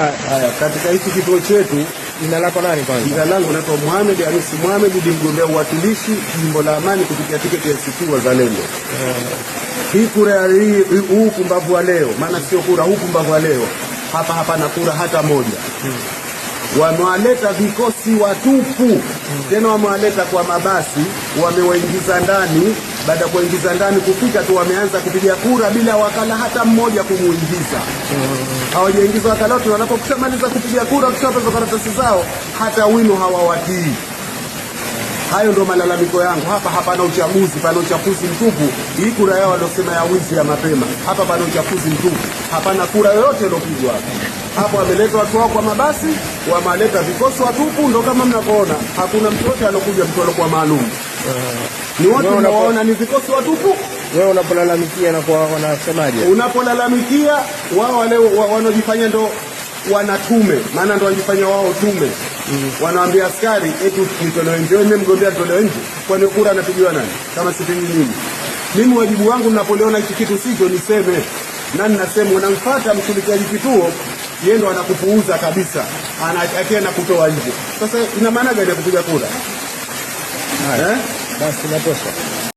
Haya, katika hiki kituo chetu, jina lako nani kwanza? Jina langu naitwa Mohamed Hamisi Mohamed, ni mgombea uwakilishi jimbo la Amani kupitia tiketi ya ACT Wazalendo. Hii kura huu pumbavu wa leo, maana sio kura, huu pumbavu wa leo hapana kura hata moja. Wamewaleta vikosi watupu, tena wamewaleta kwa mabasi, wamewaingiza ndani. Baada ya kuingiza ndani kufika tu wameanza kupiga kura bila wakala hata mmoja kumuingiza. Hawajaingiza wakala wote. Wanapokushamaliza kupiga kura, kushapata karatasi zao, hata wino hawawatii. Hayo ndo malalamiko yangu. Hapana uchaguzi, pana uchafuzi mtupu. Hii kura yao waliosema ya wizi ya mapema, hapa pana uchafuzi mtupu. Hapana kura yoyote iliyopigwa hapo. Wameleta watu wao kwa mabasi, wameleta vikosi watupu, ndo kama mnavyoona. Hakuna mtu yote alokuja mtu alokuwa maalum. Ni watu unawaona ni vikosi watupu. Wewe unapolalamikia na kwa wanasemaje? Unapolalamikia wao wale wanojifanya ndo wanatume, maana ndo wanajifanya wao tume. Wanaambia askari eti nitolewe nje. Mimi mgombea nitolewe nje? Kwani kura anapigiwa nani kama sipigi mimi? Mimi wajibu wangu ninapoliona hiki kitu sio niseme. Nani nasema unamfuata mshirikiaji kituo, yeye ndo anakupuuza kabisa. Anaakia na kutoa nje. Sasa ina maana gani ya kupiga kura? Basi natosha.